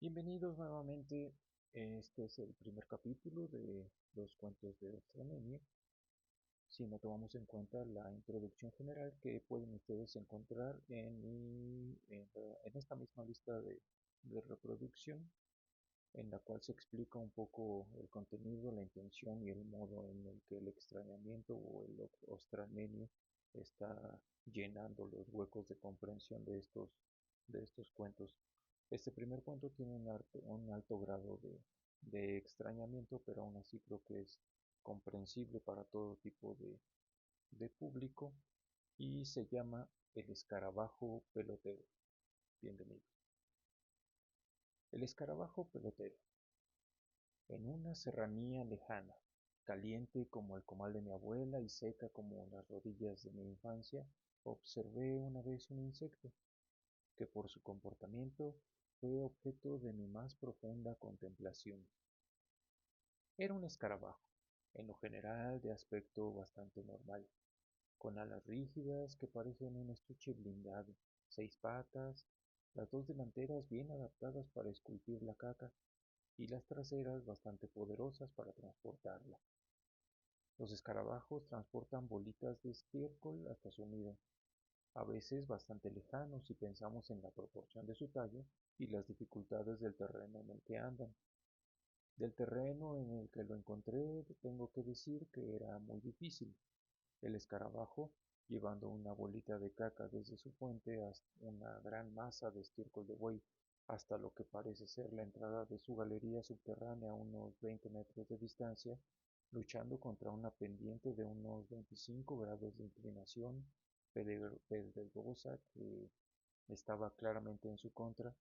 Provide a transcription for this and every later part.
Bienvenidos nuevamente. Este es el primer capítulo de los cuentos de Extremeño. Si no tomamos en cuenta la introducción general que pueden ustedes encontrar en esta misma lista de reproducción, en la cual se explica un poco el contenido, la intención y el modo en el que el extrañamiento o el ostramenio está llenando los huecos de comprensión de estos cuentos. Este primer cuento tiene un alto grado de extrañamiento, pero aún así creo que es comprensible para todo tipo de público y se llama El escarabajo pelotero. Bienvenido. El escarabajo pelotero. En una serranía lejana, caliente como el comal de mi abuela y seca como las rodillas de mi infancia, observé una vez un insecto que por su comportamiento fue objeto de mi más profunda contemplación. Era un escarabajo, en lo general de aspecto bastante normal, con alas rígidas que parecen un estuche blindado, 6 patas, las dos delanteras bien adaptadas para esculpir la caca y las traseras bastante poderosas para transportarla. Los escarabajos transportan bolitas de estiércol hasta su nido, a veces bastante lejanos si pensamos en la proporción de su talla y las dificultades del terreno en el que andan. Del terreno en el que lo encontré, tengo que decir que era muy difícil. El escarabajo, llevando una bolita de caca desde su fuente hasta una gran masa de estiércol de buey, hasta lo que parece ser la entrada de su galería subterránea a unos 20 metros de distancia, luchando contra una pendiente de unos 25 grados de inclinación pedregosa que estaba claramente en su contra,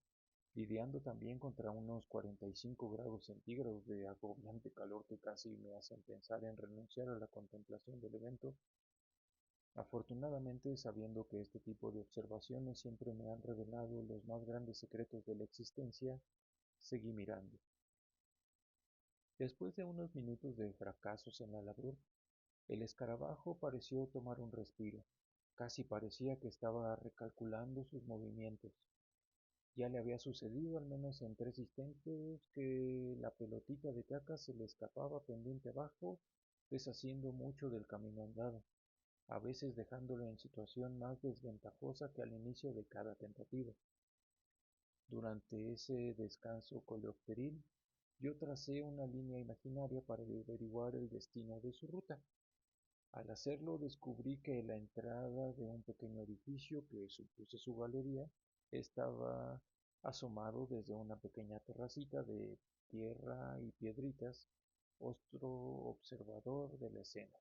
lidiando también contra unos 45 grados centígrados de agobiante calor que casi me hacen pensar en renunciar a la contemplación del evento. Afortunadamente, sabiendo que este tipo de observaciones siempre me han revelado los más grandes secretos de la existencia, seguí mirando. Después de unos minutos de fracasos en la labor, el escarabajo pareció tomar un respiro. Casi parecía que estaba recalculando sus movimientos. Ya le había sucedido al menos en 3 instantes que la pelotita de caca se le escapaba pendiente abajo, deshaciendo mucho del camino andado, a veces dejándolo en situación más desventajosa que al inicio de cada tentativa. Durante ese descanso coleopteril, yo tracé una línea imaginaria para averiguar el destino de su ruta. Al hacerlo descubrí que la entrada de un pequeño edificio que supuse su galería estaba asomado desde una pequeña terracita de tierra y piedritas, ostro observador de la escena.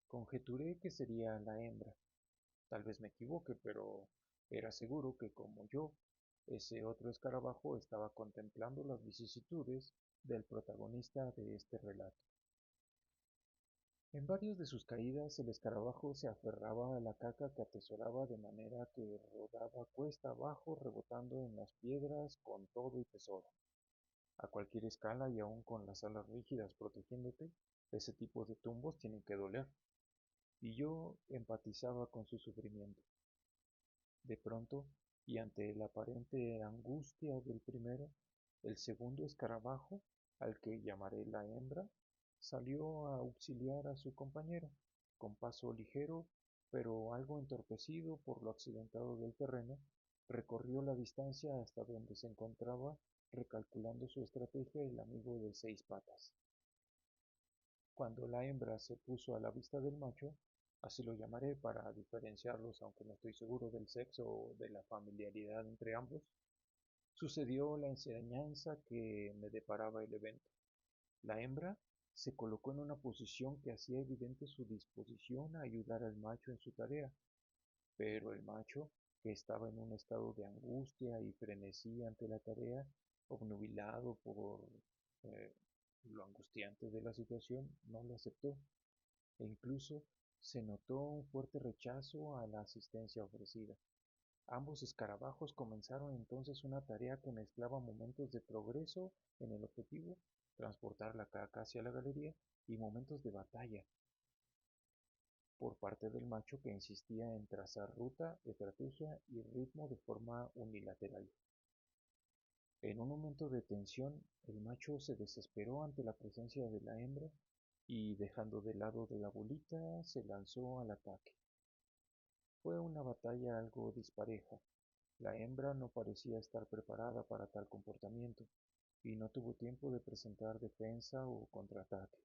Conjeturé que sería la hembra. Tal vez me equivoque, pero era seguro que como yo, ese otro escarabajo estaba contemplando las vicisitudes del protagonista de este relato. En varias de sus caídas el escarabajo se aferraba a la caca que atesoraba de manera que rodaba cuesta abajo rebotando en las piedras con todo y tesoro. A cualquier escala y aun con las alas rígidas protegiéndote, ese tipo de tumbos tienen que doler, y yo empatizaba con su sufrimiento. De pronto, y ante la aparente angustia del primero, el segundo escarabajo, al que llamaré la hembra, salió a auxiliar a su compañero, con paso ligero, pero algo entorpecido por lo accidentado del terreno, recorrió la distancia hasta donde se encontraba recalculando su estrategia el amigo de 6 patas. Cuando la hembra se puso a la vista del macho, así lo llamaré para diferenciarlos, aunque no estoy seguro del sexo o de la familiaridad entre ambos, sucedió la enseñanza que me deparaba el evento. La hembra se colocó en una posición que hacía evidente su disposición a ayudar al macho en su tarea, pero el macho, que estaba en un estado de angustia y frenesí ante la tarea, obnubilado por eh, lo angustiante de la situación, no lo aceptó e incluso se notó un fuerte rechazo a la asistencia ofrecida. Ambos escarabajos comenzaron entonces una tarea que mezclaba momentos de progreso en el objetivo, transportar la caca hacia la galería, y momentos de batalla por parte del macho que insistía en trazar ruta, estrategia y ritmo de forma unilateral. En un momento de tensión, el macho se desesperó ante la presencia de la hembra y, dejando de lado de la bolita, se lanzó al ataque. Fue una batalla algo dispareja. La hembra no parecía estar preparada para tal comportamiento y no tuvo tiempo de presentar defensa o contraataque.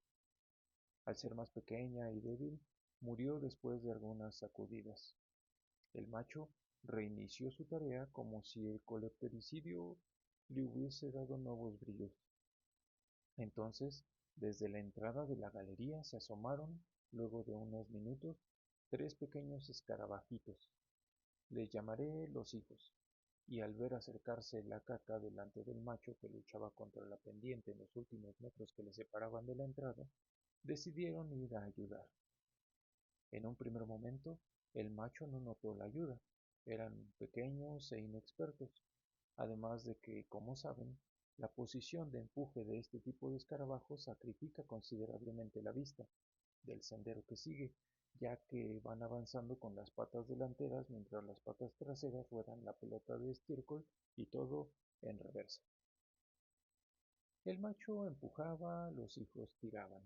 Al ser más pequeña y débil, murió después de algunas sacudidas. El macho reinició su tarea como si el colestericidio le hubiese dado nuevos bríos. Entonces, desde la entrada de la galería se asomaron, luego de unos minutos, tres pequeños escarabajitos. Les llamaré los hijos, y al ver acercarse la caca delante del macho que luchaba contra la pendiente en los últimos metros que le separaban de la entrada, decidieron ir a ayudar. En un primer momento, el macho no notó la ayuda. Eran pequeños e inexpertos, además de que, como saben, la posición de empuje de este tipo de escarabajos sacrifica considerablemente la vista del sendero que sigue, ya que van avanzando con las patas delanteras mientras las patas traseras ruedan la pelota de estiércol y todo en reversa. El macho empujaba, los hijos tiraban.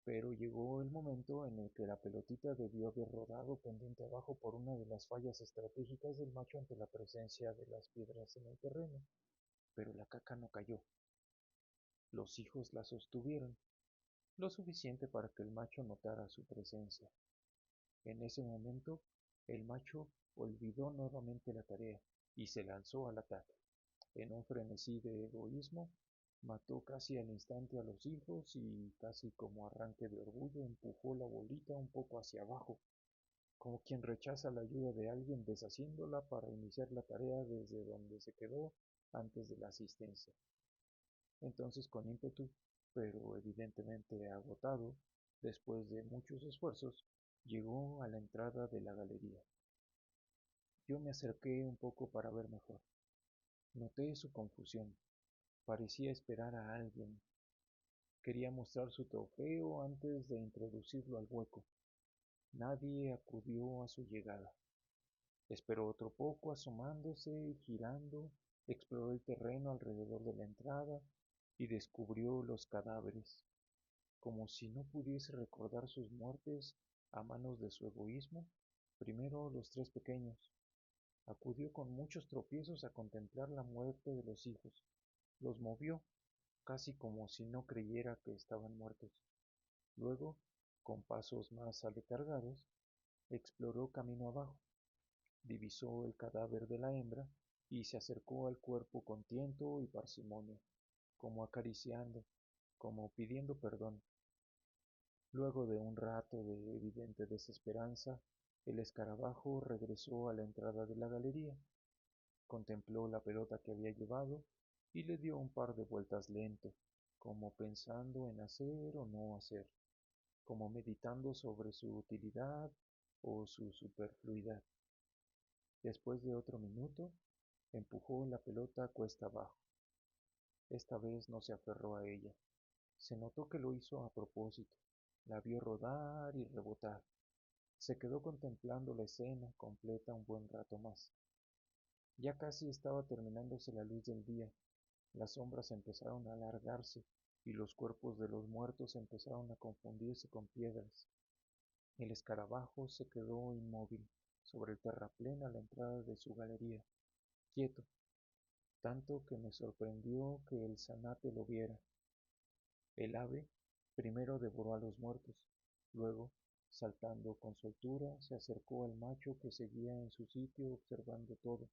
Pero llegó el momento en el que la pelotita debió haber rodado pendiente abajo por una de las fallas estratégicas del macho ante la presencia de las piedras en el terreno, pero la caca no cayó. Los hijos la sostuvieron, lo suficiente para que el macho notara su presencia. En ese momento, el macho olvidó nuevamente la tarea y se lanzó al ataque. En un frenesí de egoísmo, mató casi al instante a los hijos y, casi como arranque de orgullo, empujó la bolita un poco hacia abajo, como quien rechaza la ayuda de alguien deshaciéndola para iniciar la tarea desde donde se quedó antes de la asistencia. Entonces, con ímpetu, pero evidentemente agotado, después de muchos esfuerzos, llegó a la entrada de la galería. Yo me acerqué un poco para ver mejor. Noté su confusión. Parecía esperar a alguien. Quería mostrar su trofeo antes de introducirlo al hueco. Nadie acudió a su llegada. Esperó otro poco asomándose y girando, exploró el terreno alrededor de la entrada y descubrió los cadáveres. Como si no pudiese recordar sus muertes a manos de su egoísmo, primero los tres pequeños. Acudió con muchos tropiezos a contemplar la muerte de los hijos. Los movió, casi como si no creyera que estaban muertos. Luego, con pasos más aletargados, exploró camino abajo, divisó el cadáver de la hembra y se acercó al cuerpo con tiento y parsimonia, como acariciando, como pidiendo perdón. Luego de un rato de evidente desesperanza, el escarabajo regresó a la entrada de la galería, contempló la pelota que había llevado y le dio un par de vueltas lento, como pensando en hacer o no hacer, como meditando sobre su utilidad o su superfluidad. Después de otro minuto, empujó la pelota cuesta abajo. Esta vez no se aferró a ella. Se notó que lo hizo a propósito. La vio rodar y rebotar. Se quedó contemplando la escena completa un buen rato más. Ya casi estaba terminándose la luz del día. Las sombras empezaron a alargarse y los cuerpos de los muertos empezaron a confundirse con piedras. El escarabajo se quedó inmóvil sobre el terraplén a la entrada de su galería, quieto, tanto que me sorprendió que el zanate lo viera. El ave primero devoró a los muertos, luego, saltando con soltura, se acercó al macho que seguía en su sitio observando todo.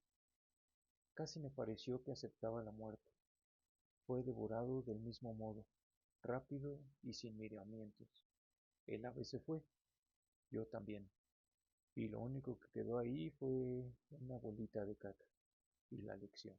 Casi me pareció que aceptaba la muerte. Fue devorado del mismo modo, rápido y sin miramientos. El ave se fue, yo también, y lo único que quedó ahí fue una bolita de caca y la lección.